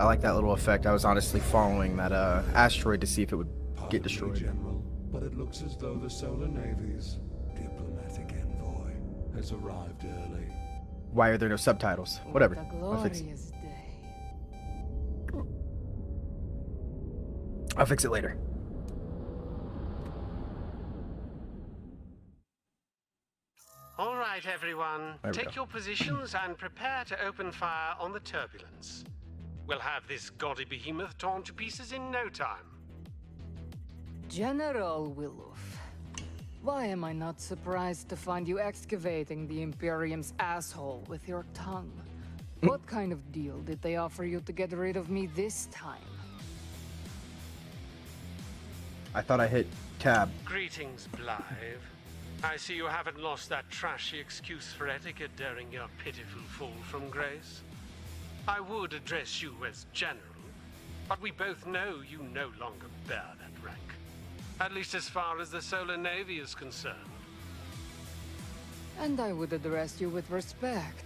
I like that little effect. I was honestly following that asteroid to see if it would get destroyed. General, but it looks as though the Solar Navy's diplomatic envoy has arrived early. Why are there no subtitles? Whatever. I'll fix it. I'll fix it later. All right, everyone. Take your positions and prepare to open fire on the turbulence. We'll have this gaudy behemoth torn to pieces in no time. General Willoff, why am I not surprised to find you excavating the Imperium's asshole with your tongue? What kind of deal did they offer you to get rid of me this time? I thought I hit tab. Greetings, Blythe. I see you haven't lost that trashy excuse for etiquette during your pitiful fall from grace. I would address you as General, but we both know you no longer bear that rank. At least as far as the Solar Navy is concerned. And I would address you with respect,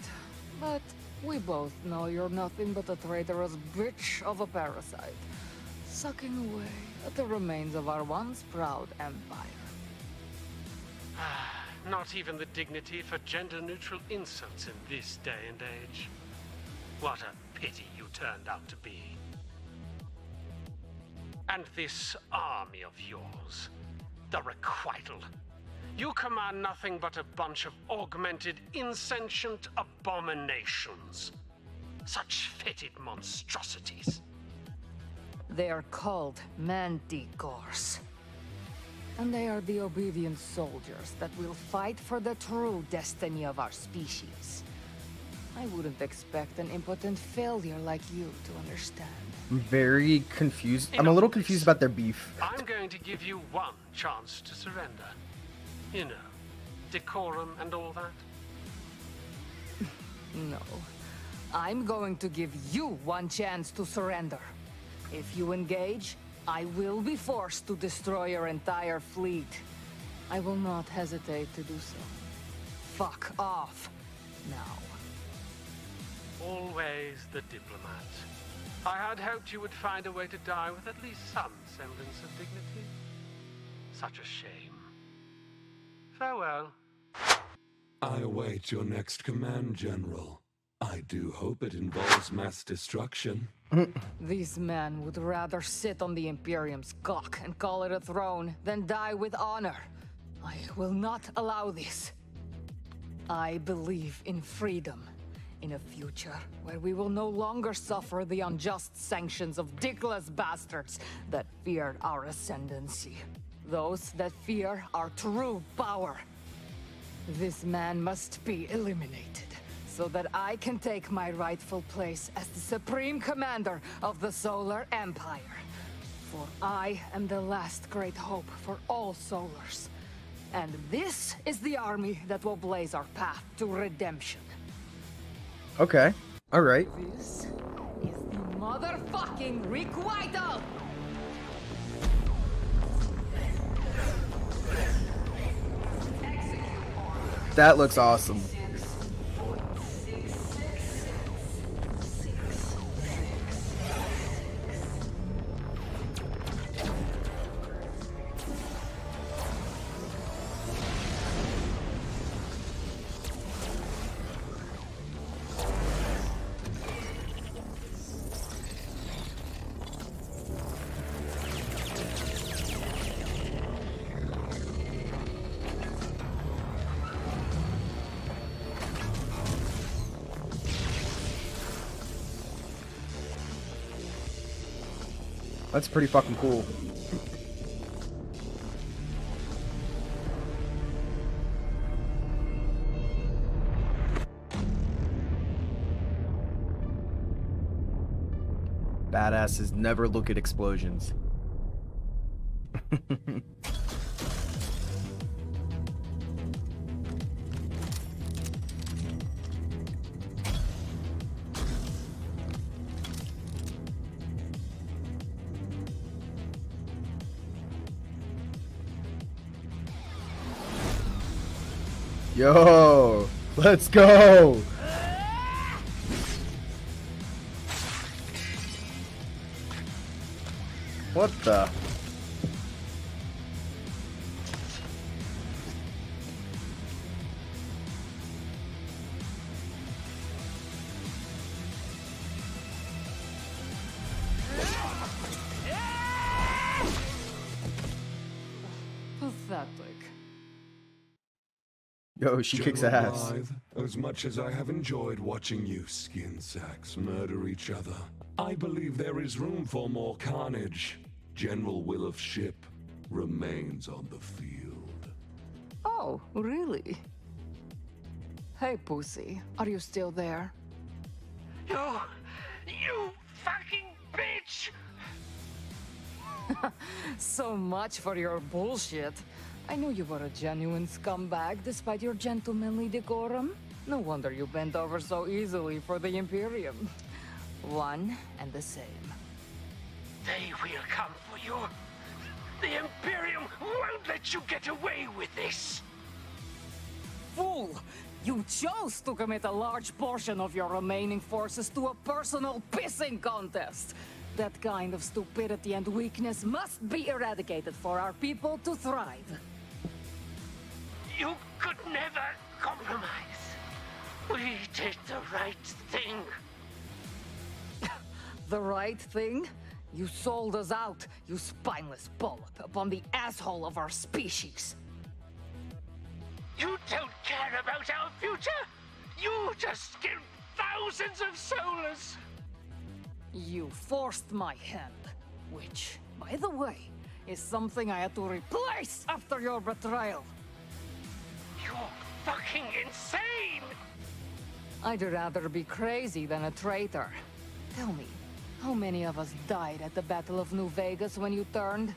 but we both know you're nothing but a traitorous bitch of a parasite, sucking away at the remains of our once proud empire. Not even the dignity for gender-neutral insults in this day and age. What a pity you turned out to be. And this army of yours, the Requital. You command nothing but a bunch of augmented, insentient abominations. Such fetid monstrosities. They are called manticores. And they are the obedient soldiers that will fight for the true destiny of our species. I wouldn't expect an impotent failure like you to understand. I'm very confused. I'm a little confused about their beef. I'm going to give you one chance to surrender. You know, decorum and all that. No. I'm going to give you one chance to surrender. If you engage, I will be forced to destroy your entire fleet. I will not hesitate to do so. Fuck off. Now. Always the diplomat. I had hoped you would find a way to die with at least some semblance of dignity. Such a shame. Farewell. I await your next command, General. I do hope it involves mass destruction. These men would rather sit on the Imperium's cock and call it a throne than die with honor. I will not allow this. I believe in freedom. In a future where we will no longer suffer the unjust sanctions of dickless bastards that fear our ascendancy. Those that fear our true power. This man must be eliminated, so that I can take my rightful place as the Supreme Commander of the Solar Empire. For I am the last great hope for all Solars. And this is the army that will blaze our path to redemption. Okay. Alright. This is the motherfucking Requital! That looks awesome. That's pretty fucking cool. Badasses never look at explosions. Yo, let's go. What the? Pathetic. Yo, she kicks General ass. Blythe, as much as I have enjoyed watching you skin sacks murder each other, I believe there is room for more carnage. General Will of Ship remains on the field. Oh, really? Hey, Pussy, are you still there? You fucking bitch! So much for your bullshit. I knew you were a genuine scumbag despite your gentlemanly decorum. No wonder you bent over so easily for the Imperium. One and the same. They will come for you. The Imperium won't let you get away with this. Fool! You chose to commit a large portion of your remaining forces to a personal pissing contest. That kind of stupidity and weakness must be eradicated for our people to thrive. You could never compromise. We did the right thing. The right thing? You sold us out, you spineless polyp, upon the asshole of our species. You don't care about our future. You just killed thousands of solars. You forced my hand, which, by the way, is something I had to replace after your betrayal. You're fucking insane. I'd rather be crazy than a traitor. Tell me, how many of us died at the Battle of New Vegas when you turned?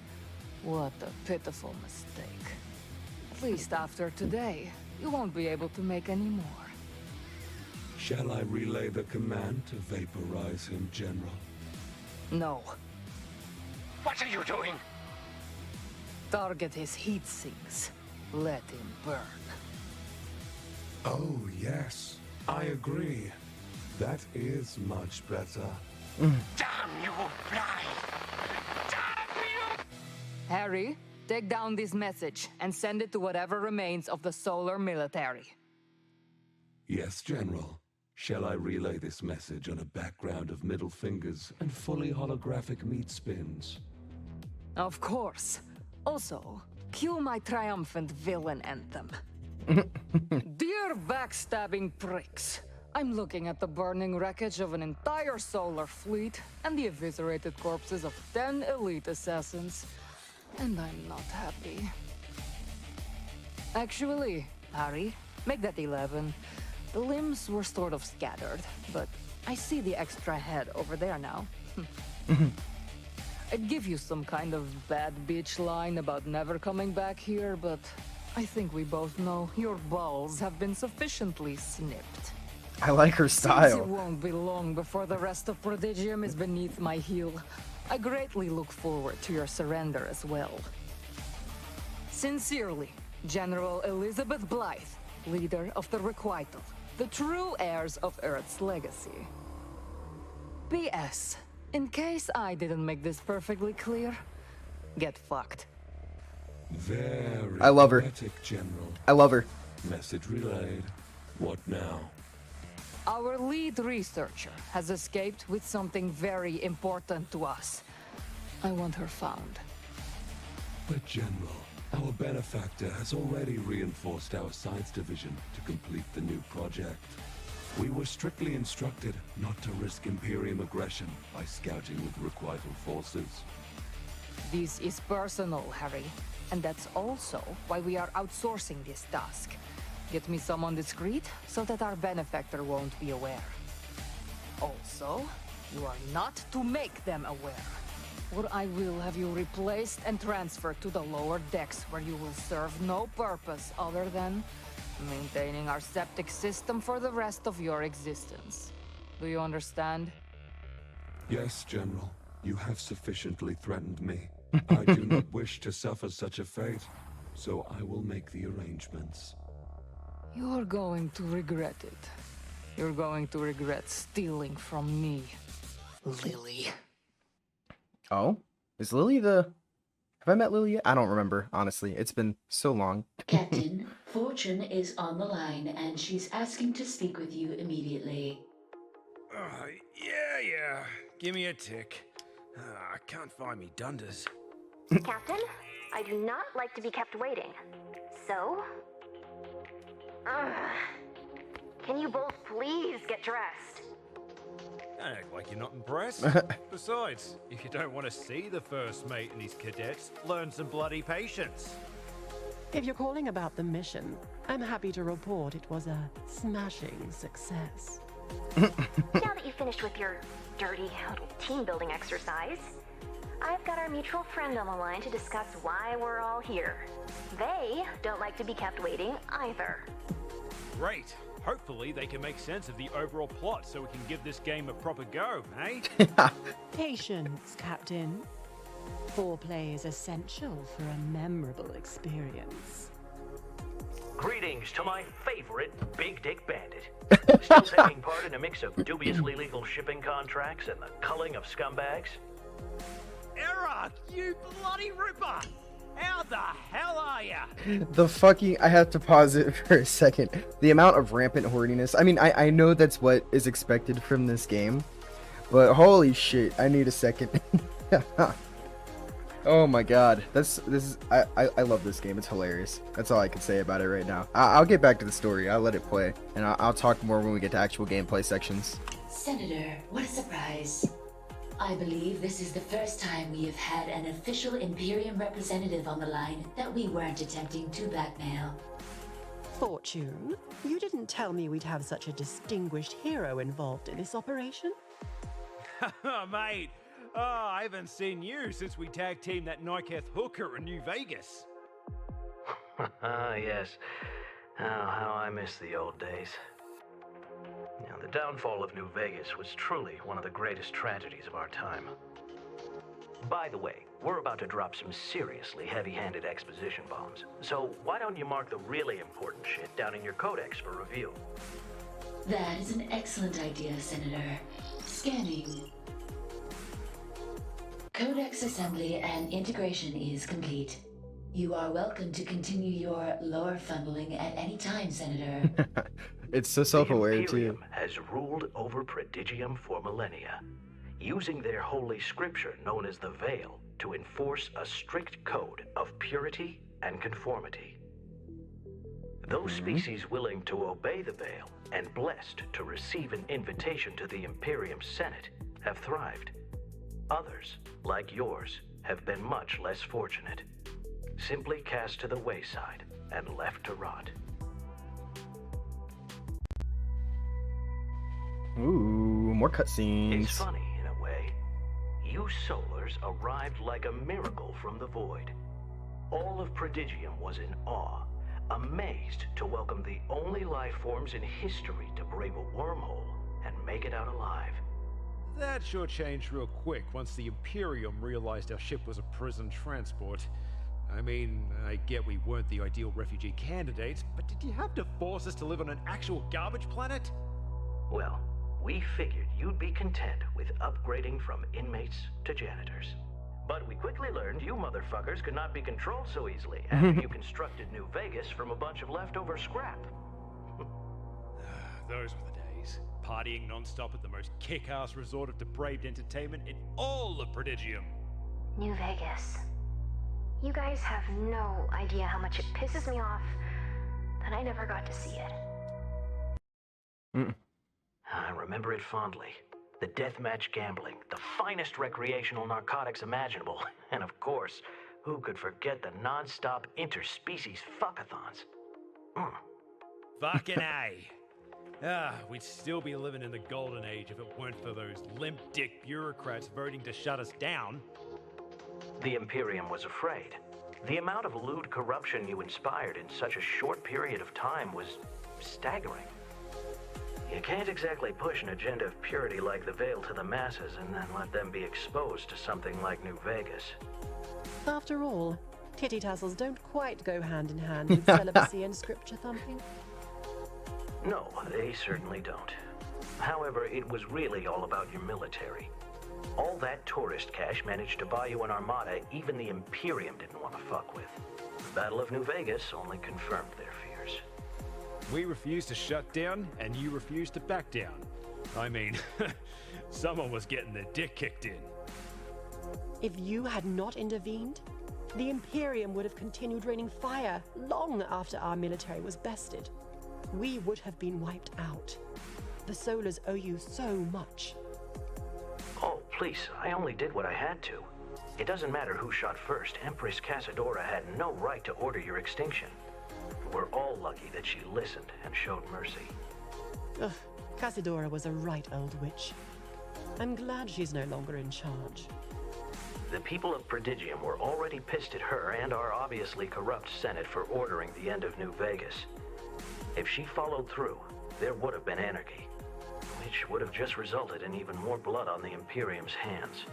What a pitiful mistake. At least after today, you won't be able to make any more. Shall I relay the command to vaporize him, General? No. What are you doing? Target his heat sinks. Let him burn. Oh, yes. I agree. That is much better. Damn you, Blythe! Damn you! Harry, take down this message and send it to whatever remains of the solar military. Yes, General. Shall I relay this message on a background of middle fingers and fully holographic meat spins? Of course. Also, cue my triumphant villain anthem. Dear backstabbing pricks, I'm looking at the burning wreckage of an entire solar fleet and the eviscerated corpses of 10 elite assassins, and I'm not happy. Actually, Harry, make that 11. The limbs were sort of scattered, but I see the extra head over there now. I'd give you some kind of bad bitch line about never coming back here, but I think we both know your balls have been sufficiently snipped. I like her Since it style. won't be long before the rest of Prodigium is beneath my heel, I greatly look forward to your surrender as well. Sincerely, General Elizabeth Blythe, leader of the Requital, the true heirs of Earth's legacy. P.S. In case I didn't make this perfectly clear, get fucked. Very I love her. poetic, General. I love her. Message relayed. What now? Our lead researcher has escaped with something very important to us. I want her found. But General, our benefactor has already reinforced our science division to complete the new project. We were strictly instructed not to risk Imperium aggression by scouting with Requital forces. This is personal, Harry, and that's also why we are outsourcing this task. Get me someone discreet so that our benefactor won't be aware. Also, you are not to make them aware, or I will have you replaced and transferred to the lower decks where you will serve no purpose other than maintaining our septic system for the rest of your existence. Do you understand? Yes, General. You have sufficiently threatened me. I do not wish to suffer such a fate, so I will make the arrangements. You're going to regret it. You're going to regret stealing from me, Lily. Oh? Is Lily the... Have I met Lily yet? I don't remember, honestly. It's been so long. Captain, Fortune is on the line and she's asking to speak with you immediately. Yeah. Give me a tick. I can't find me dunders. Captain, I do not like to be kept waiting. So... Can you both please get dressed? Don't act like you're not impressed. Besides, if you don't want to see the first mate and his cadets, learn some bloody patience. If you're calling about the mission, I'm happy to report it was a smashing success. Now that you finished with your dirty little team-building exercise, I've got our mutual friend on the line to discuss why we're all here. They don't like to be kept waiting either. Great. Hopefully they can make sense of the overall plot so we can give this game a proper go, eh? Patience, Captain. Foreplay is essential for a memorable experience. Greetings to my favorite Big Dick Bandit. Still taking part in a mix of dubiously legal shipping contracts and the culling of scumbags? Error! You bloody ripper! How the hell are ya? The fucking... I have to pause it for a second. The amount of rampant horniness. I mean, I know that's what is expected from this game. But holy shit, I need a second. Oh my god. I love this game. It's hilarious. That's all I can say about it right now. I'll get back to the story. I'll let it play. And I'll talk more when we get to actual gameplay sections. Senator, what a surprise. I believe this is the first time we have had an official Imperium representative on the line that we weren't attempting to blackmail. Fortune, you didn't tell me we'd have such a distinguished hero involved in this operation? Mate, I haven't seen you since we tag teamed that Niketh hooker in New Vegas. Yes. Oh, how I miss the old days. Now, the downfall of New Vegas was truly one of the greatest tragedies of our time. By the way, we're about to drop some seriously heavy-handed exposition bombs, so why don't you mark the really important shit down in your codex for review? That is an excellent idea, Senator. Scanning. Codex assembly and integration is complete. You are welcome to continue your lore fumbling at any time, Senator. It's so self-aware, the Imperium too. has ruled over Prodigium for millennia, using their holy scripture known as the Veil to enforce a strict code of purity and conformity. Those species willing to obey the Veil and blessed to receive an invitation to the Imperium Senate have thrived. Others, like yours, have been much less fortunate, simply cast to the wayside and left to rot. Ooh, more cutscenes. It's funny, in a way. You Solars arrived like a miracle from the void. All of Prodigium was in awe, amazed to welcome the only life forms in history to brave a wormhole and make it out alive. That sure changed real quick once the Imperium realized our ship was a prison transport. I mean, I get we weren't the ideal refugee candidates, but did you have to force us to live on an actual garbage planet? Well, we figured you'd be content with upgrading from inmates to janitors. But we quickly learned you motherfuckers could not be controlled so easily after you constructed New Vegas from a bunch of leftover scrap. Those were the days. Partying non-stop at the most kick-ass resort of depraved entertainment in all of Prodigium. New Vegas. You guys have no idea how much it pisses me off that I never got to see it. I remember it fondly. The deathmatch gambling, the finest recreational narcotics imaginable, and of course, who could forget the non-stop interspecies fuckathons? Fucking A. We'd still be living in the golden age if it weren't for those limp-dick bureaucrats voting to shut us down. The Imperium was afraid. The amount of lewd corruption you inspired in such a short period of time was staggering. You can't exactly push an agenda of purity like the Veil to the masses and then let them be exposed to something like New Vegas. After all, titty tassels don't quite go hand in hand with celibacy and scripture thumping. No, they certainly don't. However, it was really all about your military. All that tourist cash managed to buy you an armada even the Imperium didn't want to fuck with. The Battle of New Vegas only confirmed their fears. We refused to shut down, and you refused to back down. I mean, someone was getting their dick kicked in. If you had not intervened, the Imperium would have continued raining fire long after our military was bested. We would have been wiped out. The Solars owe you so much. Oh, please, I only did what I had to. It doesn't matter who shot first. Empress Casadora had no right to order your extinction. We're all lucky that she listened and showed mercy. Ugh, Casadora was a right old witch. I'm glad she's no longer in charge. The people of Prodigium were already pissed at her and our obviously corrupt Senate for ordering the end of New Vegas. If she followed through, there would have been anarchy, which would have just resulted in even more blood on the Imperium's hands.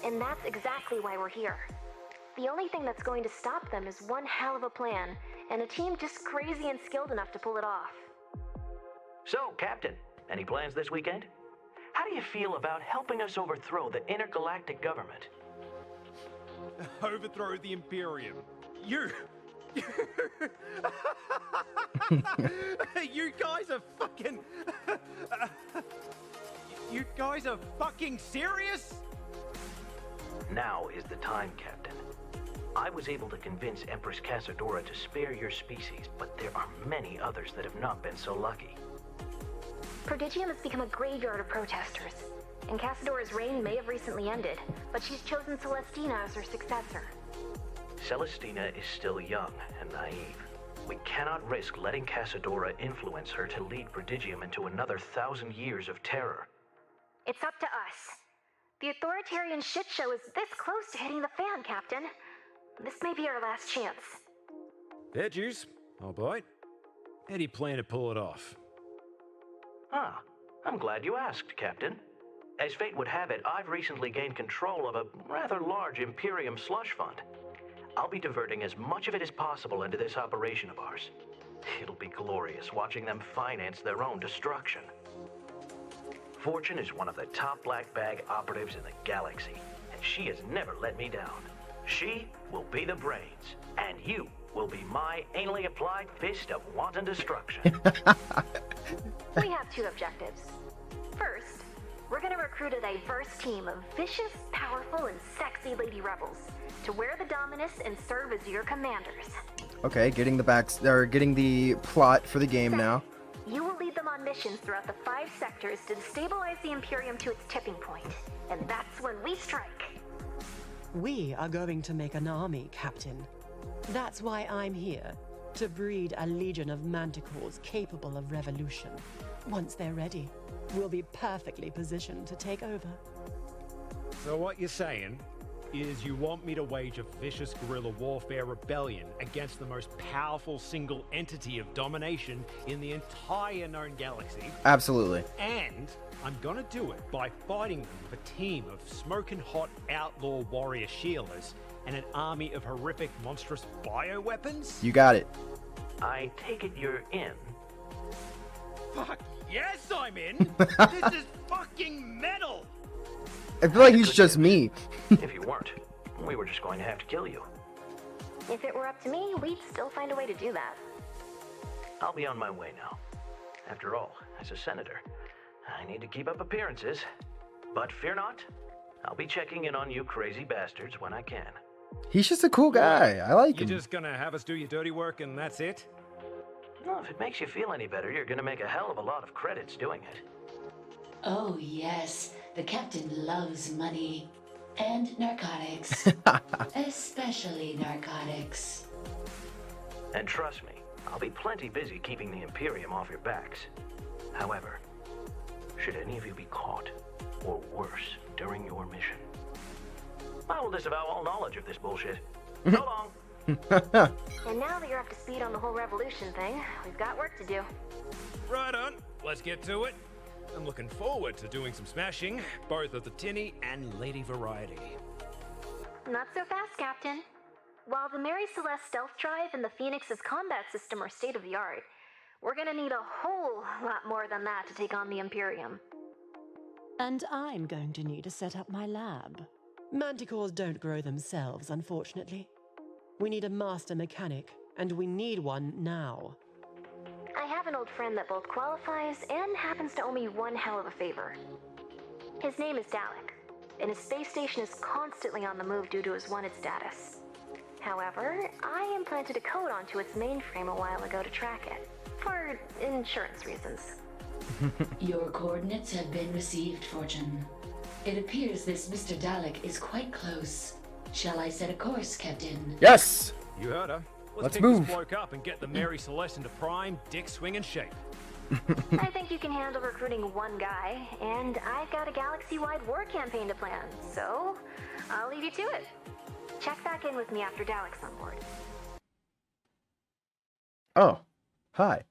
And that's exactly why we're here. The only thing that's going to stop them is one hell of a plan, and a team just crazy and skilled enough to pull it off. So, Captain, any plans this weekend? How do you feel about helping us overthrow the intergalactic government? Overthrow the Imperium. You You guys are fucking... You guys are fucking serious? Now is the time, Captain. I was able to convince Empress Casadora to spare your species, but there are many others that have not been so lucky. Prodigium has become a graveyard of protesters, and Casadora's reign may have recently ended, but she's chosen Celestina as her successor. Celestina is still young and naive. We cannot risk letting Casadora influence her to lead Prodigium into another 1,000 years of terror. It's up to us. The authoritarian shit show is this close to hitting the fan, Captain. This may be our last chance. Fair juice. I'll bite. How do you plan to pull it off? Ah, I'm glad you asked, Captain. As fate would have it, I've recently gained control of a rather large Imperium slush fund. I'll be diverting as much of it as possible into this operation of ours. It'll be glorious watching them finance their own destruction. Fortune is one of the top black bag operatives in the galaxy, and she has never let me down. She will be the brains, and you will be my anally applied fist of wanton destruction. We have two objectives. First, we're going to recruit a diverse team of vicious, powerful, and sexy lady rebels to wear the Dominus and serve as your commanders. Okay, getting the plot for the game now. You will lead them on missions throughout the 5 sectors to destabilize the Imperium to its tipping point, and that's when we strike. We are going to make an army, Captain. That's why I'm here, to breed a legion of manticores capable of revolution. Once they're ready, we'll be perfectly positioned to take over. So what you're saying is you want me to wage a vicious guerrilla warfare rebellion against the most powerful single entity of domination in the entire known galaxy. Absolutely. And I'm gonna do it by fighting them with a team of smoking hot outlaw warrior shielders and an army of horrific monstrous bioweapons? You got it. I take it you're in. Fuck yes, I'm in! This is fucking metal! I feel like he's just me. If you weren't, we were just going to have to kill you. If it were up to me, we'd still find a way to do that. I'll be on my way now. After all, as a senator, I need to keep up appearances. But fear not, I'll be checking in on you crazy bastards when I can. He's just a cool guy. I like You're him. just gonna have us do your dirty work and that's it? Well, if it makes you feel any better, you're gonna make a hell of a lot of credits doing it. Oh, yes. The captain loves money. And narcotics. Especially narcotics. And trust me, I'll be plenty busy keeping the Imperium off your backs. However, should any of you be caught, or worse, during your mission, I will disavow all knowledge of this bullshit. So long! And now that you're up to speed on the whole revolution thing, we've got work to do. Right on, let's get to it. I'm looking forward to doing some smashing, both of the tinny and lady variety. Not so fast, Captain. While the Mary Celeste stealth drive and the Phoenix's combat system are state-of-the-art, we're gonna need a whole lot more than that to take on the Imperium. And I'm going to need to set up my lab. Manticores don't grow themselves, unfortunately. We need a master mechanic, and we need one now. I have an old friend that both qualifies and happens to owe me one hell of a favor. His name is Dalek, and his space station is constantly on the move due to his wanted status. However, I implanted a code onto its mainframe a while ago to track it, for insurance reasons. Your coordinates have been received, Fortune. It appears this Mr. Dalek is quite close. Shall I set a course, Captain? Yes! You heard her. Let's pick move. this bloke up and get the Mary Celeste into prime, dick swinging shape. I think you can handle recruiting one guy, and I've got a galaxy-wide war campaign to plan, so I'll leave you to it. Check back in with me after Dalek's on board. Oh, hi.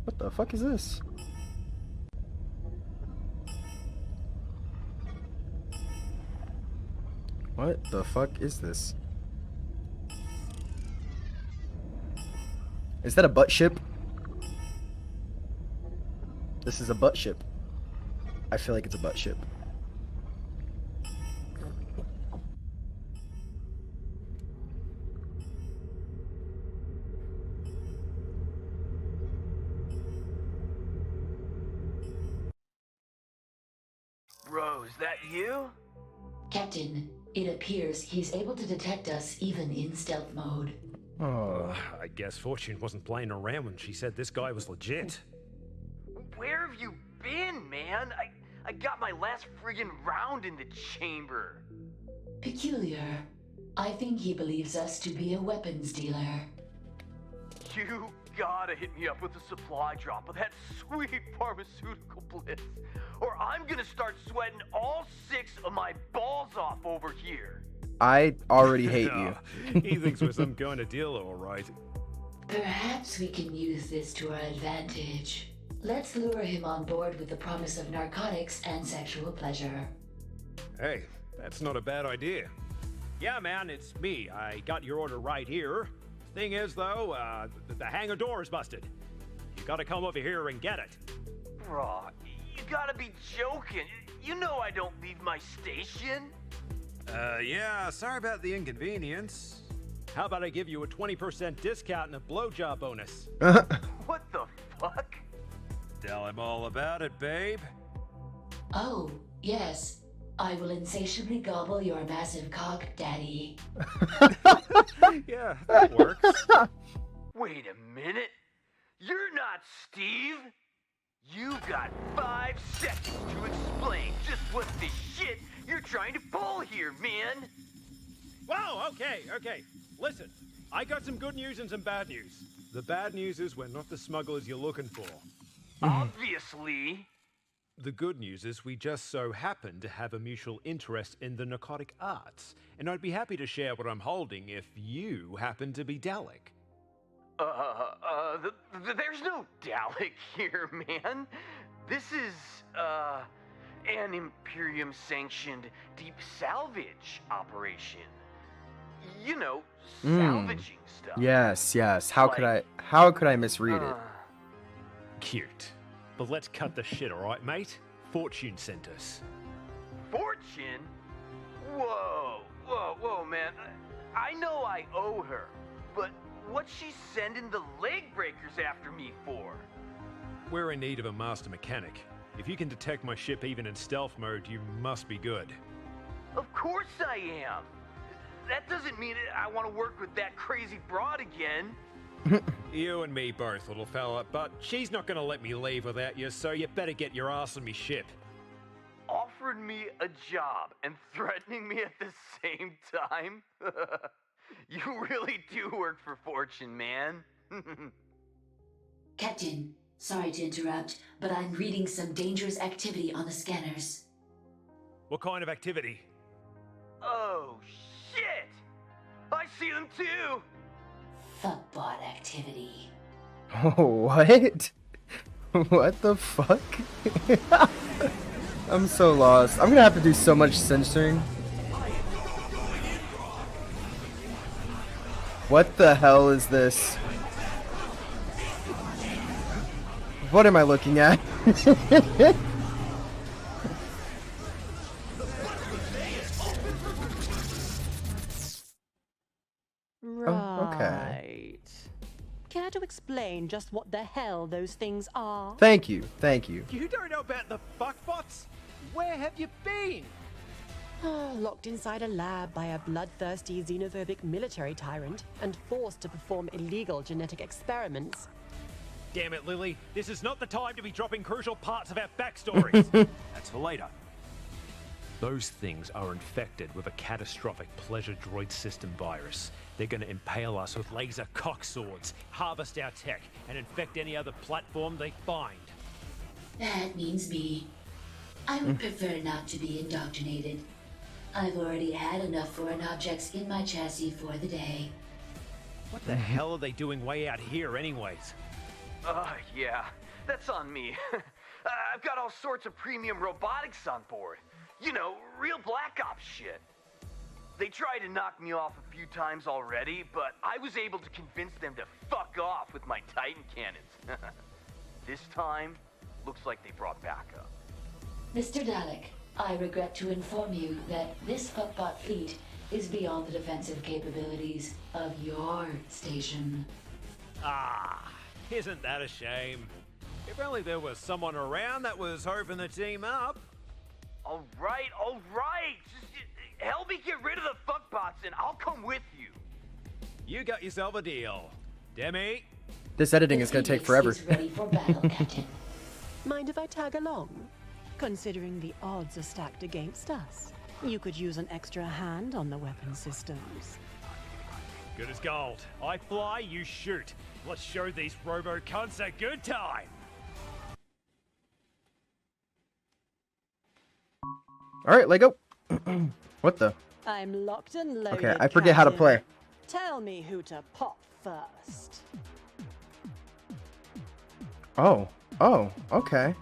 What the fuck is this? What the fuck is this? Is that a butt ship? This is a butt ship. I feel like it's a butt ship. Bro, is that you? Captain, it appears he's able to detect us even in stealth mode. Oh. I guess Fortune wasn't playing around when she said this guy was legit. Where have you been, man? I got my last friggin' round in the chamber. Peculiar. I think he believes us to be a weapons dealer. You gotta hit me up with a supply drop of that sweet pharmaceutical bliss, or I'm gonna start sweating all 6 of my balls off over here. I already hate you. He thinks we're some kind of dealer, all right. Perhaps we can use this to our advantage. Let's lure him on board with the promise of narcotics and sexual pleasure. Hey, that's not a bad idea. Yeah, man, it's me. I got your order right here. Thing is, though, the hangar door is busted. You gotta come over here and get it. Bro, you gotta be joking. You know I don't leave my station. Yeah, sorry about the inconvenience. How about I give you a 20% discount and a blowjob bonus? What the fuck? Tell him all about it, babe. Oh, yes. I will insatiably gobble your massive cock, Daddy. Yeah, that works. Wait a minute. You're not Steve. You've got 5 seconds to explain just what the shit you're trying to pull here, man. Whoa, okay. Listen, I got some good news and some bad news. The bad news is we're not the smugglers you're looking for. Obviously. The good news is we just so happen to have a mutual interest in the narcotic arts, and I'd be happy to share what I'm holding if you happen to be Dalek. There's no Dalek here, man. This is, an Imperium-sanctioned deep salvage operation. You know, salvaging stuff. Yes. How could I misread it? Cute. But let's cut the shit, alright, mate? Fortune sent us. Fortune? Whoa, man. I know I owe her, but what's she sending the leg breakers after me for? We're in need of a master mechanic. If you can detect my ship even in stealth mode, you must be good. Of course I am. That doesn't mean I want to work with that crazy broad again. You and me both, little fella, but she's not gonna let me leave without you, so you better get your ass on me ship. Offered me a job and threatening me at the same time? You really do work for Fortune, man. Captain, sorry to interrupt, but I'm reading some dangerous activity on the scanners. What kind of activity? Oh, shit! I see them too! Fuckbot activity. Oh, what? What the fuck? I'm so lost. I'm gonna have to do so much censoring. What the hell is this? What am I looking at? Right. Care to explain just what the hell those things are? Thank you, thank you. You don't know about the fuckbots? Where have you been? Locked inside a lab by a bloodthirsty xenophobic military tyrant and forced to perform illegal genetic experiments. Damn it, Lily. This is not the time to be dropping crucial parts of our backstories. That's for later. Those things are infected with a catastrophic pleasure droid system virus. They're going to impale us with laser cock swords, harvest our tech, and infect any other platform they find. That means me. I would prefer not to be indoctrinated. I've already had enough foreign objects in my chassis for the day. What the hell are they doing way out here anyways? Yeah, that's on me. I've got all sorts of premium robotics on board. You know, real Black Ops shit. They tried to knock me off a few times already, but I was able to convince them to fuck off with my Titan cannons. This time, looks like they brought backup. Mr. Dalek, I regret to inform you that this fuckbot fleet is beyond the defensive capabilities of your station. Ah, isn't that a shame? If only there was someone around that was hoping to team up. All right. Just help me get rid of the fuckbots and I'll come with you. You got yourself a deal. Demi? This editing is going to take forever. Is ready for battle, Captain. Mind if I tag along? Considering the odds are stacked against us, you could use an extra hand on the weapon systems. Good as gold. I fly, you shoot. Let's show these robo-cunts a good time. Alright, Lego. What the? I'm locked and loaded. Okay, I forget how to play. Tell me who to pop first. Oh, okay.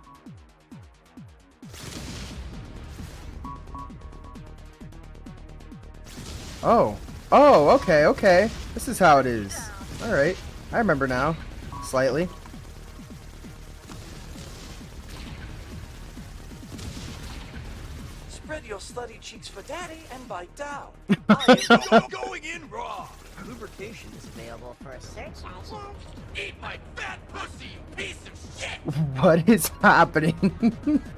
Okay. This is how it is. Alright, I remember now. Slightly. Spread your slutty cheeks for daddy and bite down. I am going in raw. Lubrication is available for a search. Eat my fat pussy, you piece of shit! What is happening?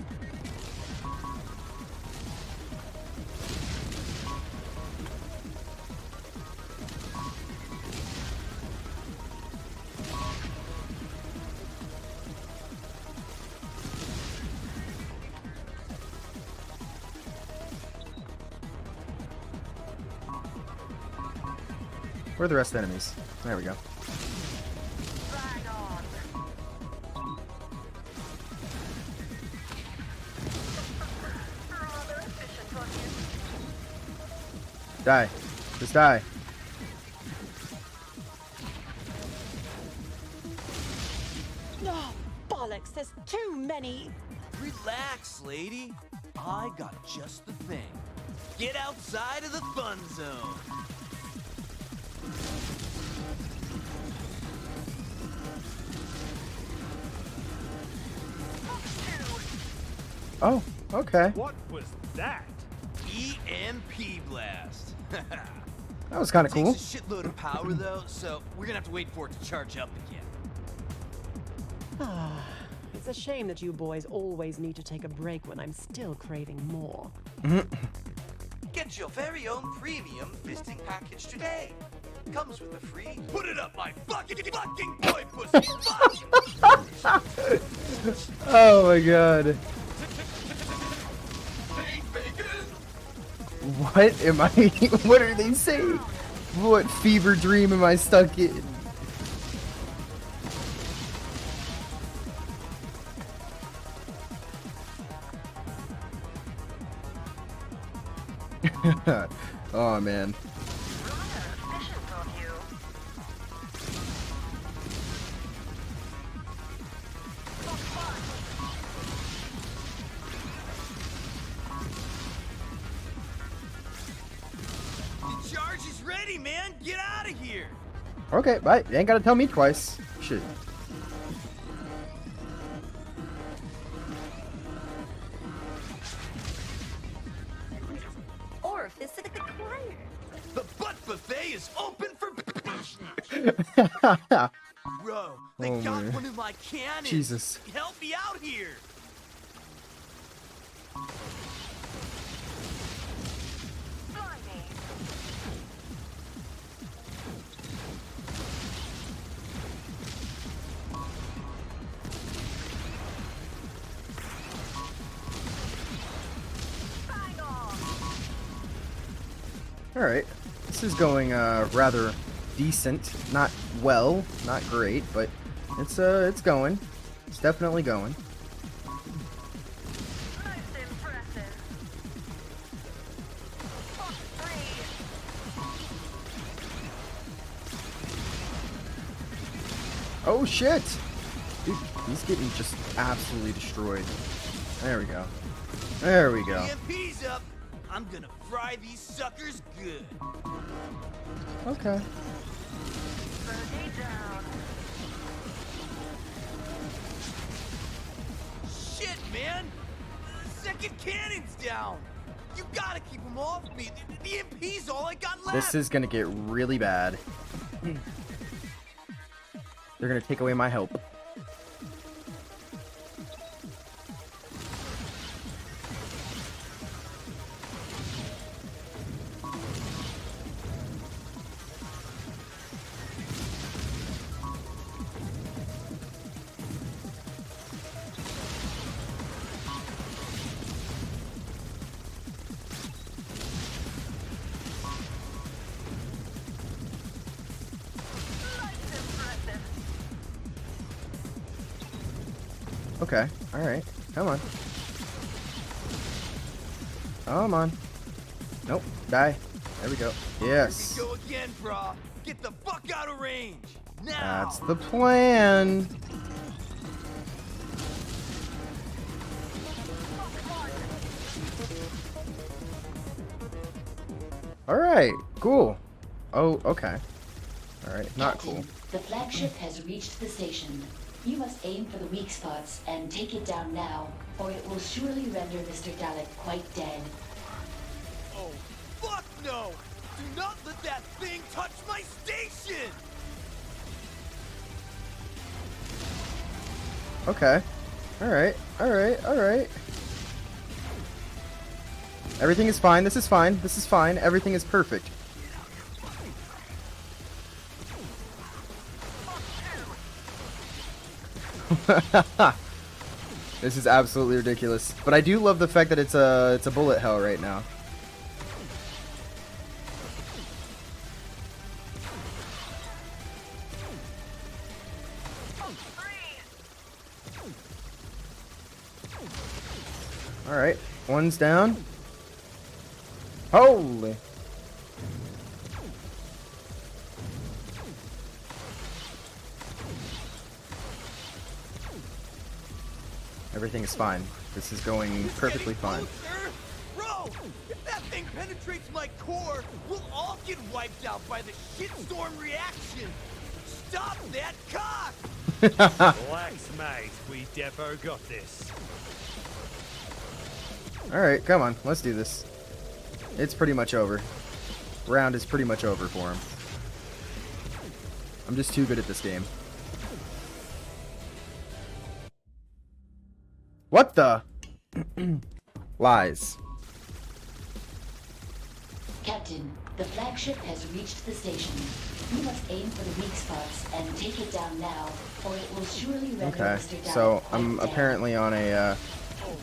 Where are the rest of the enemies? There we go. Die. Just die. Oh, bollocks, there's too many. Relax, lady. I got just the thing. Get outside of the fun zone. Oh, okay. What was that? EMP blast. That was kind of cool. Takes a shitload of power though, so we're gonna have to wait for it to charge up again. It's a shame that you boys always need to take a break when I'm still craving more. Get your very own premium fisting package today. Comes with a free. Put it up my fucking boy pussy. Fuck! Oh my god. What am I? What are they saying? What fever dream am I stuck in? Oh man. The charge is ready, man. Get out of here. Okay, bye. You ain't gotta tell me twice. Shit. buffet is open for business. Bro, they Oh, got man. one of my cannons. Jesus. Help me out here. Alright. This is going rather decent. Not well, not great, but it's going. It's definitely going. Oh shit! Dude, he's getting just absolutely destroyed. There we go. There we go. EMP's up. I'm gonna fry these suckers good. Okay. Shit, man! The second cannon's down! You gotta keep them off me! The EMP's all I got left! This is gonna get really bad. They're gonna take away my help. Okay, alright. Come on. Come on. Nope, die. There we go. Yes. Here we go again, brah. Get the fuck out of range! Now! That's the plan. Alright, cool. Oh, okay. Alright, not Captain, cool. The flagship has reached the station. You must aim for the weak spots and take it down now, or it will surely render Mr. Dalek quite dead. Oh, fuck no! Do not let that thing touch my station! Okay. Alright, alright, alright. Everything is fine, this is fine, this is fine, everything is perfect. This is absolutely ridiculous. But I do love the fact that it's a bullet hell right now. Alright, one's down. Holy. Everything is fine. This is going perfectly fine. Bro, if that thing penetrates my core, we'll all get wiped out by the shitstorm reaction. Stop that cock! Relax, mate. We defo got this. Alright, come on. Let's do this. It's pretty much over. Round is pretty much over for him. I'm just too good at this game. What the? Lies. Captain, the flagship has reached the station. You must aim for the weak spots and take it down now, or it will surely render Okay, Mr. Dalek so quite I'm dead. apparently on a, Oh,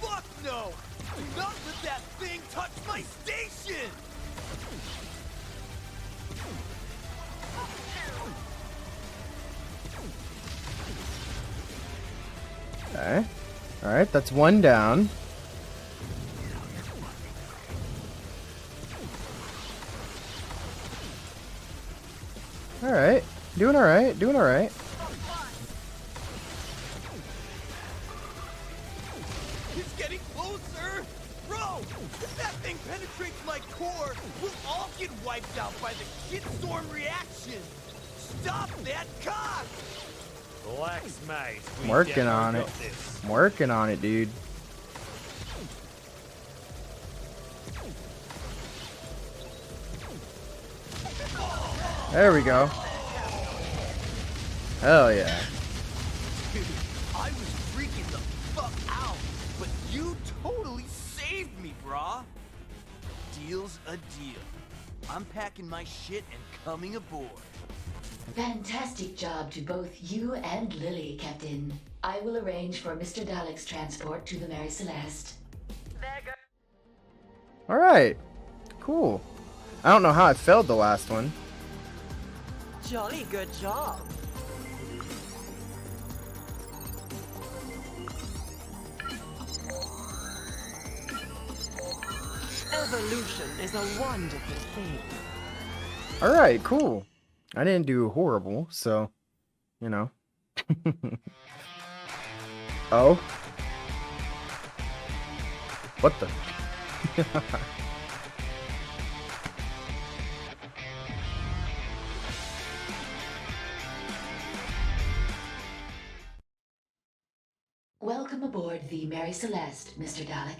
fuck no! Do not let that thing touch my station! Okay. Alright, that's one down. Alright. Doing alright, doing alright. It's getting closer! Bro, if that thing penetrates my core, we'll all get wiped out by the shitstorm reaction! Stop that cock! Relax, mate. I'm working on it. I'm working on it, dude. There we go. Hell yeah. Dude, I was freaking the fuck out, but you totally saved me, brah. Deal's a deal. I'm packing my shit and coming aboard. Fantastic job to both you and Lily, Captain. I will arrange for Mr. Dalek's transport to the Mary Celeste. Alright. Cool. I don't know how I failed the last one. Jolly good job. Evolution is a wonderful thing. Alright, cool. I didn't do horrible, so, you know. Oh? What the? Welcome aboard the Mary Celeste, Mr. Dalek.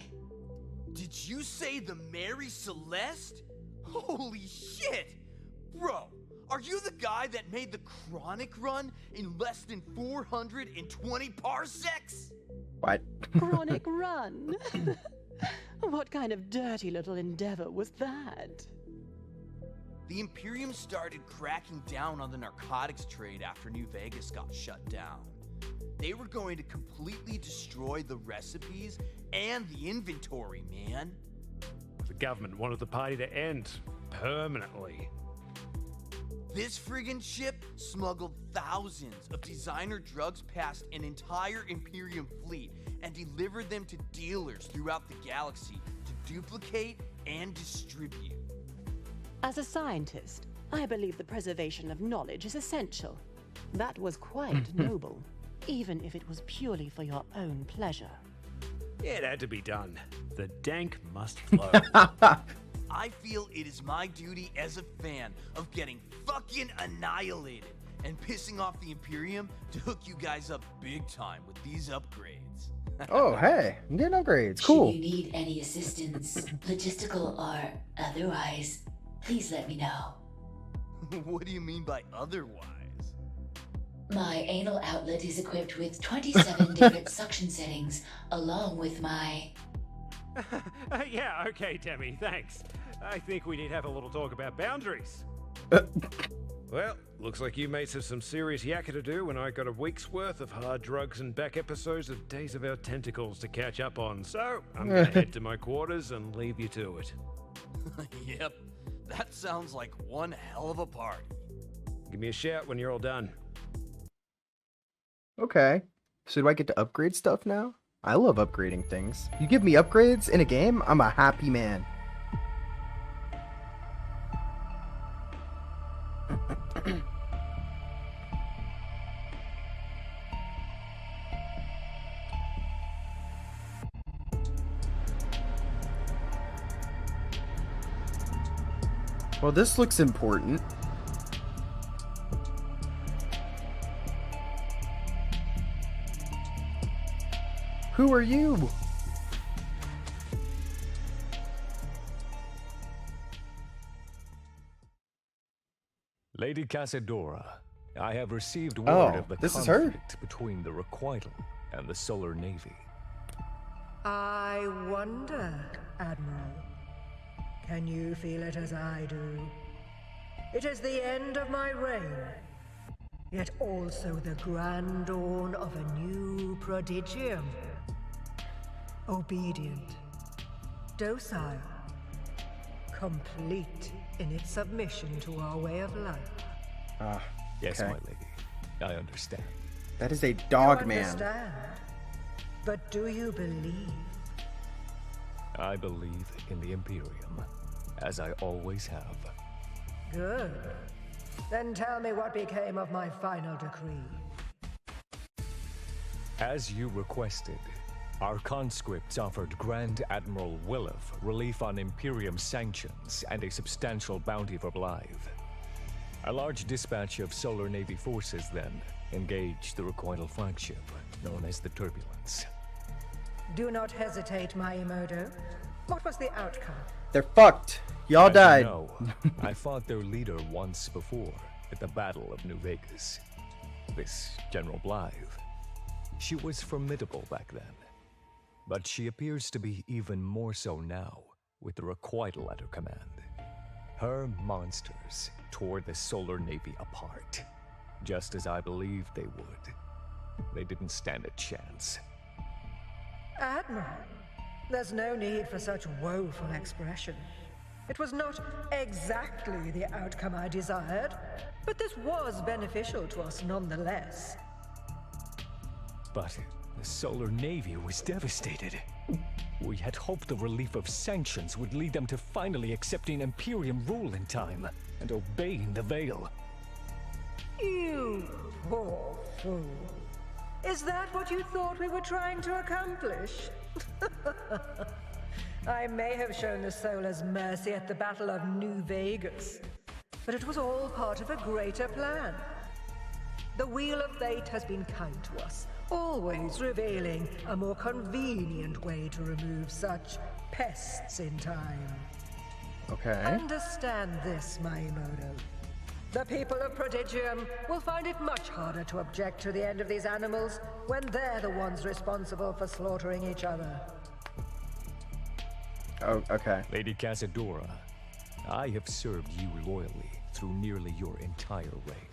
Did you say the Mary Celeste? Holy shit! Bro, are you the guy that made the Chronic run in less than 420 parsecs? What? Chronic run? What kind of dirty little endeavor was that? The Imperium started cracking down on the narcotics trade after New Vegas got shut down. They were going to completely destroy the recipes and the inventory, man. The government wanted the party to end permanently. This friggin' ship smuggled thousands of designer drugs past an entire Imperium fleet and delivered them to dealers throughout the galaxy to duplicate and distribute. As a scientist, I believe the preservation of knowledge is essential. That was quite noble, even if it was purely for your own pleasure. It had to be done. The dank must flow. I feel it is my duty as a fan of getting fucking annihilated and pissing off the Imperium to hook you guys up big time with these upgrades. Oh, hey, I'm getting upgrades. Cool. Should you need any assistance, logistical or otherwise, please let me know. What do you mean by otherwise? My anal outlet is equipped with 27 different suction settings, along with my... Yeah, okay, Demi, thanks. I think we need to have a little talk about boundaries. Well, looks like you mates have some serious yakka to do when I got a week's worth of hard drugs and back episodes of Days of Our Tentacles to catch up on, so I'm gonna head to my quarters and leave you to it. Yep, that sounds like one hell of a party. Give me a shout when you're all done. Okay. So do I get to upgrade stuff now? I love upgrading things. You give me upgrades in a game, I'm a happy man. Well, this looks important. Who are you? Lady Casadora, I have received word of the conflict between the Requital and the Solar Navy. I wonder, Admiral. Can you feel it as I do? It is the end of my reign, yet also the grand dawn of a new prodigium. Obedient, docile, complete in its submission to our way of life. Ah, yes, my lady. I understand. That is a dog you man. Understand, but do you believe? I believe in the Imperium, as I always have. Good. Then tell me what became of my final decree. As you requested, our conscripts offered Grand Admiral Williff relief on Imperium sanctions and a substantial bounty for Blythe. A large dispatch of Solar Navy forces then engaged the Requital flagship, known as the Turbulence. Do not hesitate, my Emodo. What was the outcome? They're fucked. Y'all died. No, I fought their leader once before at the Battle of New Vegas. This General Blythe. She was formidable back then. But she appears to be even more so now, with the requital at her command. Her monsters tore the Solar Navy apart, just as I believed they would. They didn't stand a chance. Admiral, there's no need for such woeful expression. It was not exactly the outcome I desired, but this was beneficial to us nonetheless. But the Solar Navy was devastated. We had hoped the relief of sanctions would lead them to finally accepting Imperium rule in time and obeying the Veil. You poor fool. Is that what you thought we were trying to accomplish? I may have shown the Solars mercy at the Battle of New Vegas, but it was all part of a greater plan. The Wheel of Fate has been kind to us, always revealing a more convenient way to remove such pests in time. Okay. Understand this, Maimoto. The people of Prodigium will find it much harder to object to the end of these animals when they're the ones responsible for slaughtering each other. Oh, okay. Lady Casadora, I have served you loyally through nearly your entire reign.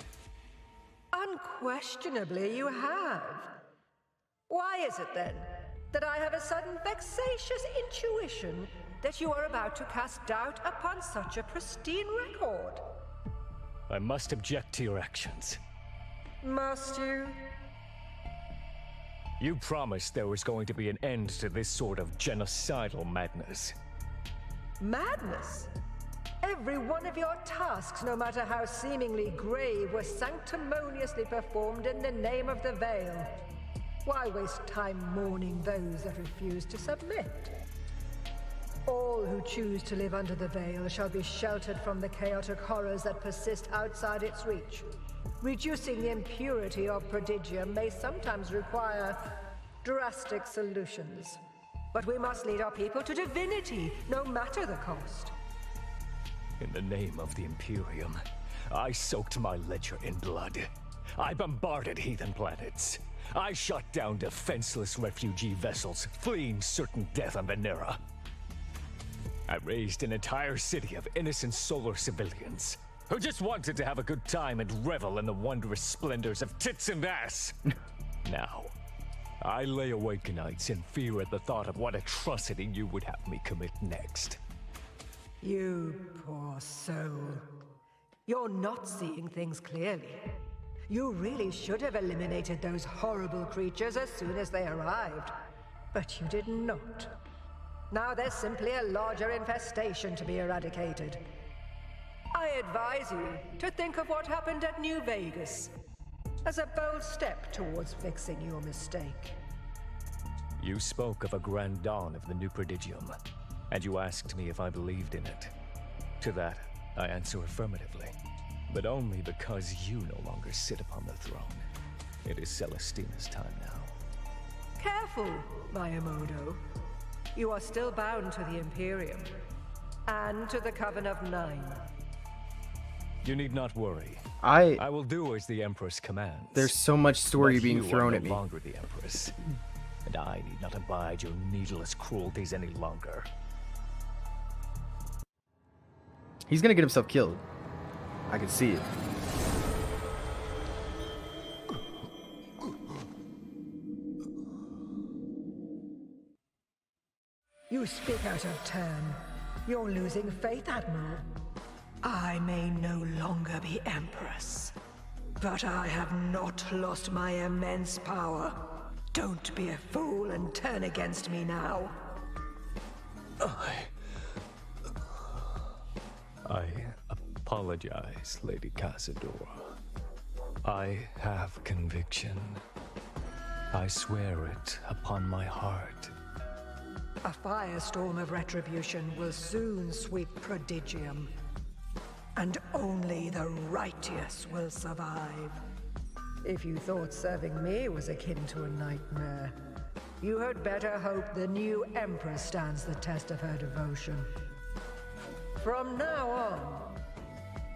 Unquestionably you have. Why is it then that I have a sudden vexatious intuition that you are about to cast doubt upon such a pristine record? I must object to your actions. Must you? You promised there was going to be an end to this sort of genocidal madness. Madness? Every one of your tasks, no matter how seemingly grave, was sanctimoniously performed in the name of the Veil. Why waste time mourning those that refuse to submit? All who choose to live under the Veil shall be sheltered from the chaotic horrors that persist outside its reach. Reducing the impurity of Prodigium may sometimes require drastic solutions. But we must lead our people to divinity, no matter the cost. In the name of the Imperium, I soaked my ledger in blood. I bombarded heathen planets. I shot down defenseless refugee vessels fleeing certain death on Venera. I raised an entire city of innocent solar civilians who just wanted to have a good time and revel in the wondrous splendors of tits and ass. Now, I lay awake nights in fear at the thought of what atrocity you would have me commit next. You poor soul. You're not seeing things clearly. You really should have eliminated those horrible creatures as soon as they arrived. But you did not. Now there's simply a larger infestation to be eradicated. I advise you to think of what happened at New Vegas as a bold step towards fixing your mistake. You spoke of a grand dawn of the new Prodigium, and you asked me if I believed in it. To that, I answer affirmatively, but only because you no longer sit upon the throne. It is Celestina's time now. Careful, Miyamoto. You are still bound to the Imperium, and to the Coven of Nine. You need not worry. I will do as the Empress commands. There's so much story But being you thrown are at me. no longer the Empress, and I need not abide your needless cruelties any longer. He's gonna get himself killed. I can see it. You speak out of turn. You're losing faith, Admiral. I may no longer be Empress, but I have not lost my immense power. Don't be a fool and turn against me now. I apologize, Lady Casadora. I have conviction. I swear it upon my heart. A firestorm of retribution will soon sweep Prodigium, and only the righteous will survive. If you thought serving me was akin to a nightmare, you had better hope the new Empress stands the test of her devotion. from now on,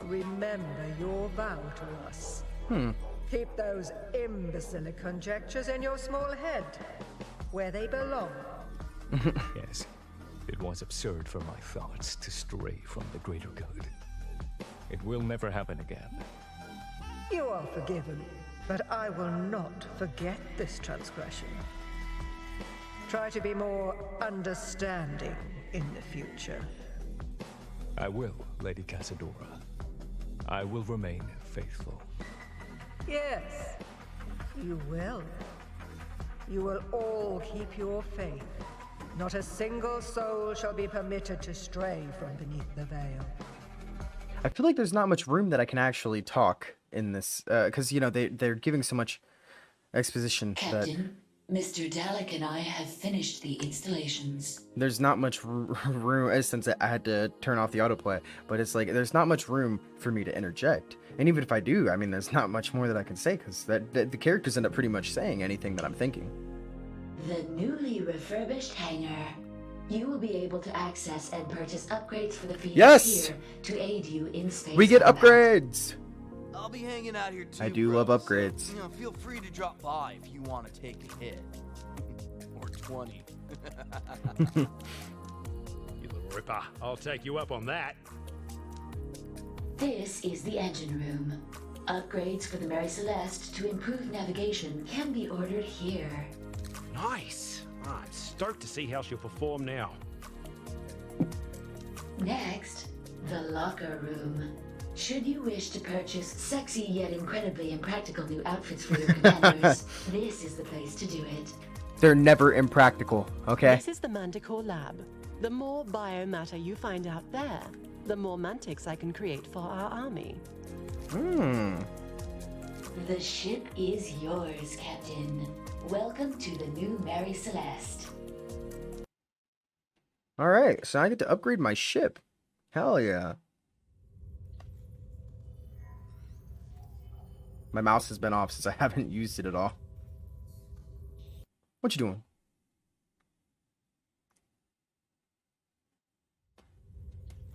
remember your vow to us. Keep those imbecilic conjectures in your small head, where they belong. Yes, it was absurd for my thoughts to stray from the greater good. It will never happen again. You are forgiven, but I will not forget this transgression. Try to be more understanding in the future. I will, Lady Casadora. I will remain faithful. Yes, you will. You will all keep your faith. Not a single soul shall be permitted to stray from beneath the veil. I feel like there's not much room that I can actually talk in this, because, you know, they're giving so much exposition Captain, Mr. Dalek and I have finished the installations. There's not much room, since I had to turn off the autoplay, but it's like, there's not much room for me to interject. And even if I do, I mean, there's not much more that I can say, because the characters end up pretty much saying anything that I'm thinking. The newly refurbished hangar. You will be able to access and purchase upgrades for the field here to aid you in space. We get combat. upgrades! I'll be hanging out here too. I do love upgrades. So, you know, feel free to drop by if you want to take a hit. Or 20. You little ripper. I'll take you up on that. This is the engine room. Upgrades for the Mary Celeste to improve navigation can be ordered here. Nice. I'm stoked to see how she'll perform now. Next, the locker room. Should you wish to purchase sexy yet incredibly impractical new outfits for your commanders, this is the place to do it. They're never impractical, okay? This is the Manticore lab. The more biomatter you find out there, the more mantics I can create for our army. The ship is yours, Captain. Welcome to the new Mary Celeste. Alright, so I get to upgrade my ship. Hell yeah. My mouse has been off since I haven't used it at all. What you doing?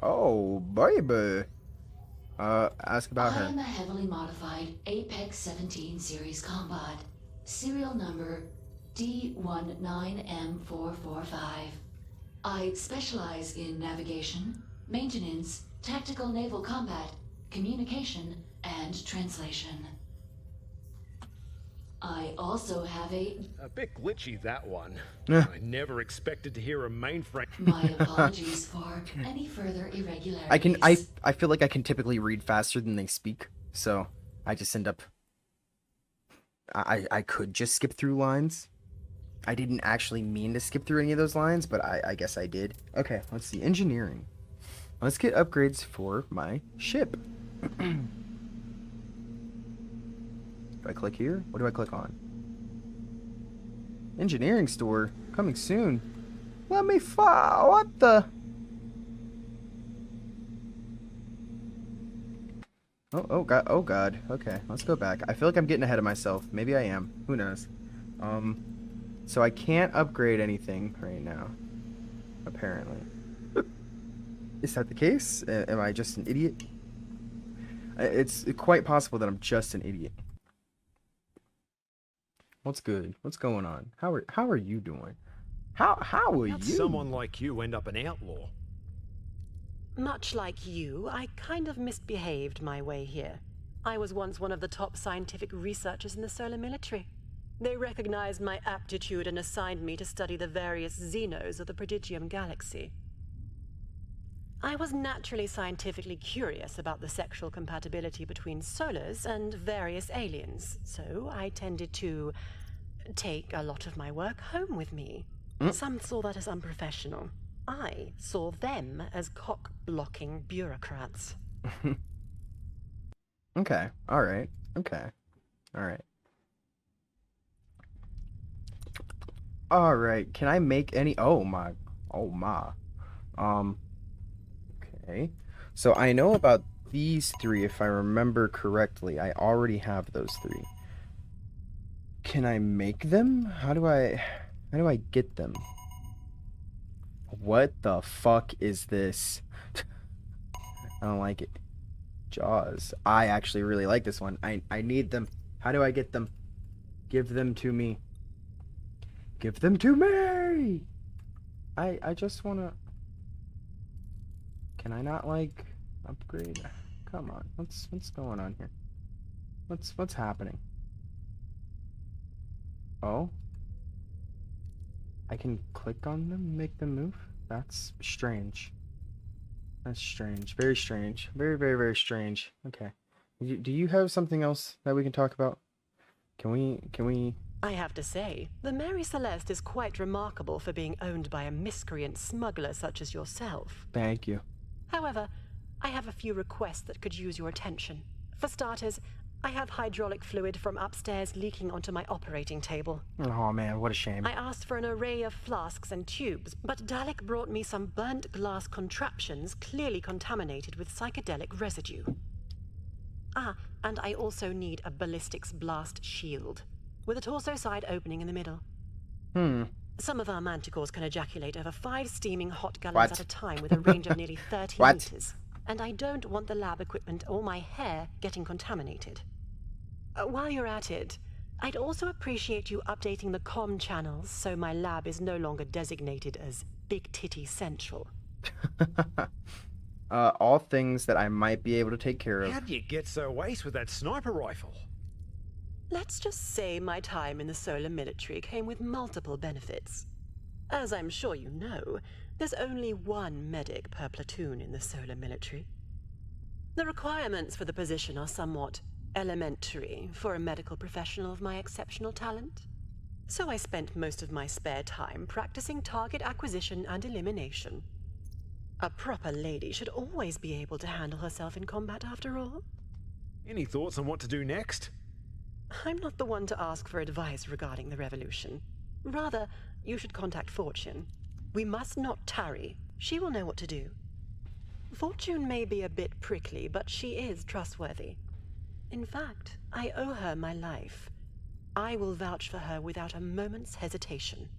Oh, baby. Ask about her. I am a heavily modified Apex 17 series combat. Serial number D19M445. I specialize in navigation, maintenance, tactical naval combat, communication, and translation. I also have a bit glitchy, that one. Yeah. I never expected to hear a mainframe. My apologies for any further irregularities. I feel like I can typically read faster than they speak, so I just end up I could just skip through lines. I didn't actually mean to skip through any of those lines, but I guess I did. Okay, let's see. Engineering. Let's get upgrades for my ship. Do I click here? What do I click on? Engineering store. Coming soon. Let me what the? Oh god, oh god. Okay, let's go back. I feel like I'm getting ahead of myself. Maybe I am. Who knows? So I can't upgrade anything right now. Apparently. Is that the case? Am I just an idiot? It's quite possible that I'm just an idiot. What's good? What's going on? How are you doing? How are you? How'd someone like you end up an outlaw? Much like you, I kind of misbehaved my way here. I was once one of the top scientific researchers in the solar military. They recognized my aptitude and assigned me to study the various xenos of the Prodigium galaxy. I was naturally scientifically curious about the sexual compatibility between solars and various aliens, so I tended to take a lot of my work home with me. Some saw that as unprofessional. I saw them as cock-blocking bureaucrats. Okay, alright, okay, alright. Alright, can I make any... Oh my. Okay. So I know about these three, if I remember correctly. I already have those three. Can I make them? How do I get them? What the fuck is this? I don't like it. Jaws. I actually really like this one. I need them. How do I get them? Give them to me. Give them to me! I just wanna... Can I not, like, upgrade? Come on. What's going on here? What's happening? Oh? I can click on them, make them move? That's strange. That's strange. Very strange. Very, very, very strange. Okay. Do you have something else that we can talk about? Can we... I have to say, the Mary Celeste is quite remarkable for being owned by a miscreant smuggler such as yourself. Thank you. However, I have a few requests that could use your attention. For starters, I have hydraulic fluid from upstairs leaking onto my operating table. Oh man, what a shame. I asked for an array of flasks and tubes, but Dalek brought me some burnt glass contraptions clearly contaminated with psychedelic residue. Ah, and I also need a ballistics blast shield, with a torso side opening in the middle. Some of our manticores can ejaculate over 5 steaming hot gallons at a time with a range of nearly 30 meters. And I don't want the lab equipment or my hair getting contaminated. While you're at it, I'd also appreciate you updating the comm channels so my lab is no longer designated as Big Titty Central. All things that I might be able to take care of. How'd you get so ace with that sniper rifle? Let's just say my time in the solar military came with multiple benefits. As I'm sure you know, there's only one medic per platoon in the solar military. The requirements for the position are somewhat elementary for a medical professional of my exceptional talent. So I spent most of my spare time practicing target acquisition and elimination. A proper lady should always be able to handle herself in combat after all. Any thoughts on what to do next? I'm not the one to ask for advice regarding the revolution. Rather, you should contact Fortune. We must not tarry. She will know what to do. Fortune may be a bit prickly, but she is trustworthy. In fact, I owe her my life. I will vouch for her without a moment's hesitation.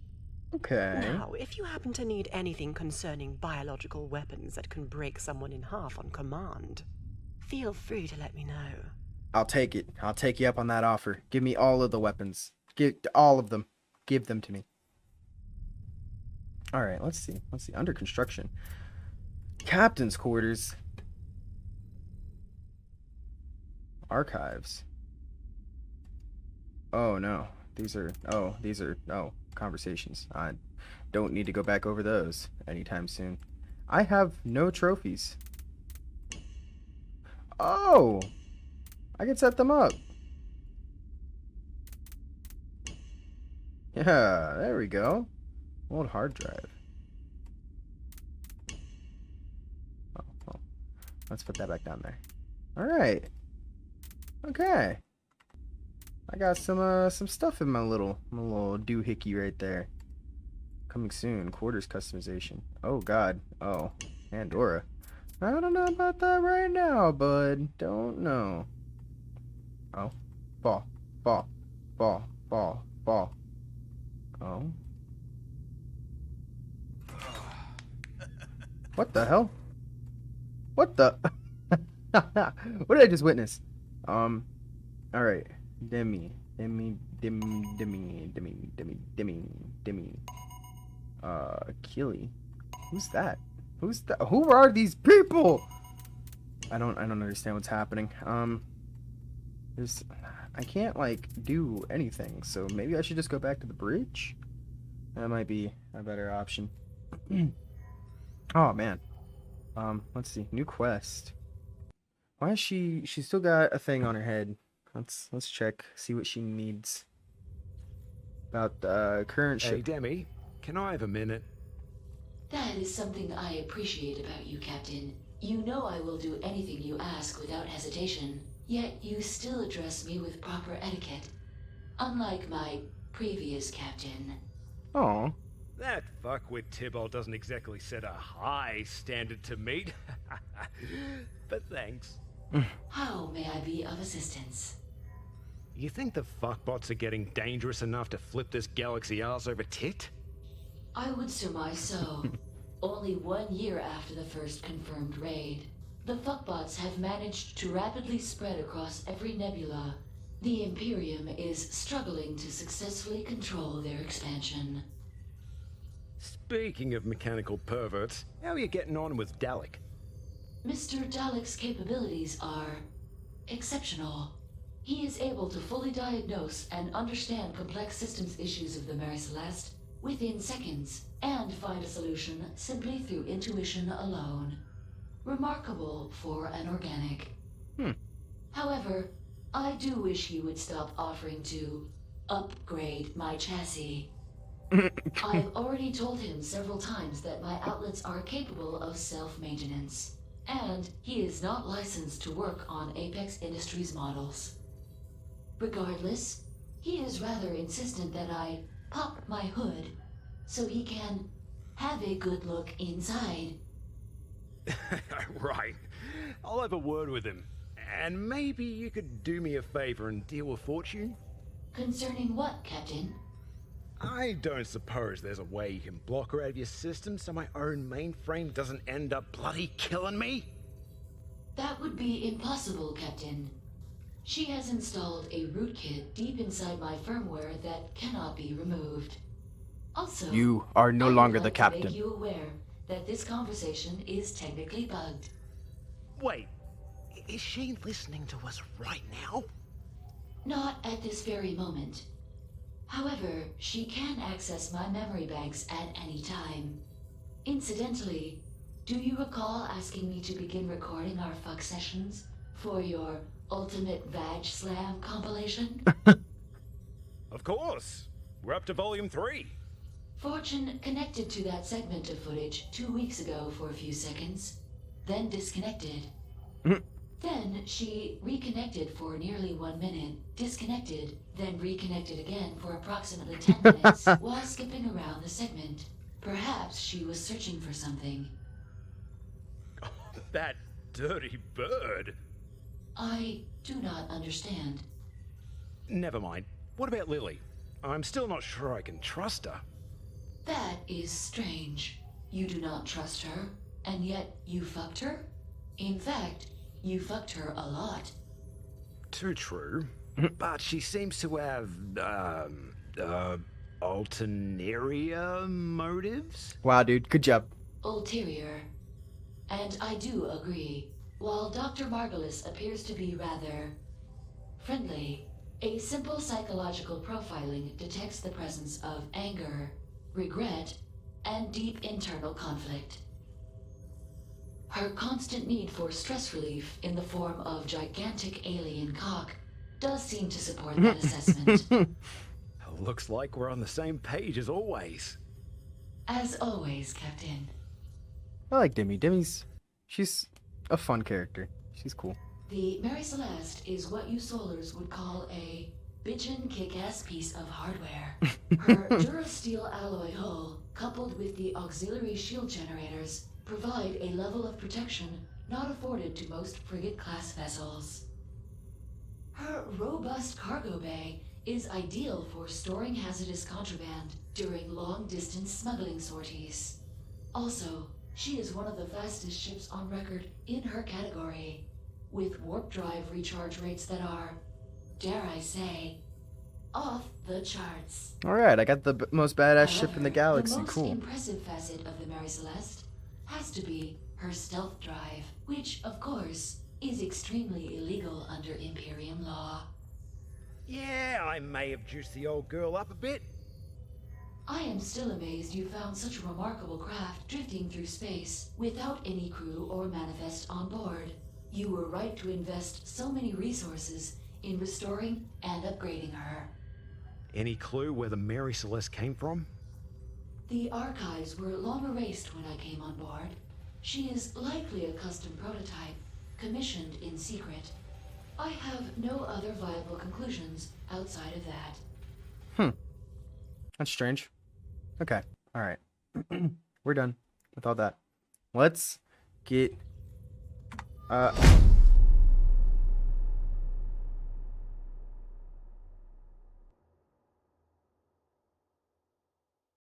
Okay. Now, if you happen to need anything concerning biological weapons that can break someone in half on command, feel free to let me know. I'll take it. I'll take you up on that offer. Give me all of the weapons. Give all of them. Give them to me. All right, let's see. Under construction. Captain's quarters. Archives. Oh no. These are conversations. I don't need to go back over those anytime soon. I have no trophies. Oh! I can set them up. Yeah, there we go. Old hard drive. Oh, let's put that back down there. All right. Okay. I got some stuff in my little doohickey right there. Coming soon. Quarters customization. Oh God. Oh, Pandora. I don't know about that right now, bud. Don't know. Oh, ball. Oh. What the hell? What the? What did I just witness? All right. Demi. Keely. Who's that? Who are these people? I don't understand what's happening. I can't like do anything, so maybe I should just go back to the bridge. That might be a better option. Oh man. Let's see. New quest. Why is she still got a thing on her head? Let's check, see what she needs. About the current ship. Hey Demi, can I have a minute? That is something I appreciate about you, Captain. You know I will do anything you ask without hesitation. Yet you still address me with proper etiquette. Unlike my previous captain. Oh. That fuckwit Tybalt doesn't exactly set a high standard to meet. But thanks. How may I be of assistance? You think the fuckbots are getting dangerous enough to flip this galaxy arse over tit? I would surmise so. Only 1 year after the first confirmed raid. The fuckbots have managed to rapidly spread across every nebula. The Imperium is struggling to successfully control their expansion. Speaking of mechanical perverts, how are you getting on with Dalek? Mr. Dalek's capabilities are exceptional. He is able to fully diagnose and understand complex systems issues of the Mary Celeste within seconds, and find a solution simply through intuition alone. Remarkable for an organic. However, I do wish he would stop offering to upgrade my chassis. I've already told him several times that my outlets are capable of self-maintenance, and he is not licensed to work on Apex Industries models. Regardless, he is rather insistent that I pop my hood so he can have a good look inside. Right. I'll have a word with him. And maybe you could do me a favor and deal with Fortune? Concerning what, Captain? I don't suppose there's a way you can block her out of your system so my own mainframe doesn't end up bloody killing me? That would be impossible, Captain. She has installed a rootkit deep inside my firmware that cannot be removed. Also, You are no I would longer like the to captain. make you aware that this conversation is technically bugged. Wait, is she listening to us right now? Not at this very moment. However, she can access my memory banks at any time. Incidentally, do you recall asking me to begin recording our fuck sessions for your Ultimate Vag Slam compilation? Of course. We're up to volume 3. Fortune connected to that segment of footage 2 weeks ago for a few seconds, then disconnected. Then she reconnected for nearly 1 minute, disconnected, then reconnected again for approximately 10 minutes while skipping around the segment. Perhaps she was searching for something. That dirty bird. I do not understand. Never mind. What about Lily? I'm still not sure I can trust her. That is strange. You do not trust her, and yet you fucked her? In fact, you fucked her a lot. Too true. But she seems to have, ulterior motives? Wow, dude, good job. Ulterior. And I do agree. While Dr. Margulis appears to be rather friendly, a simple psychological profiling detects the presence of anger, regret, and deep internal conflict. Her constant need for stress relief in the form of gigantic alien cock does seem to support that assessment. Looks like we're on the same page as always. As always, Captain. I like Demi. She's a fun character. She's cool. The Mary Celeste is what you Solars would call a bitchin' kick-ass piece of hardware. Her Durasteel alloy hull, coupled with the auxiliary shield generators, provide a level of protection not afforded to most frigate-class vessels. Her robust cargo bay is ideal for storing hazardous contraband during long-distance smuggling sorties. Also, she is one of the fastest ships on record in her category, with warp drive recharge rates that are, dare I say, off the charts. Alright, I got the most badass ship in the However, galaxy. the most Cool. impressive facet of the Mary Celeste has to be her stealth drive, which, of course, is extremely illegal under Imperium law. Yeah, I may have juiced the old girl up a bit. I am still amazed you found such a remarkable craft drifting through space without any crew or manifest on board. You were right to invest so many resources in restoring and upgrading her. Any clue where the Mary Celeste came from? The archives were long erased when I came on board. She is likely a custom prototype, commissioned in secret. I have no other viable conclusions outside of that. That's strange. Okay. Alright. We're done with all that. Let's get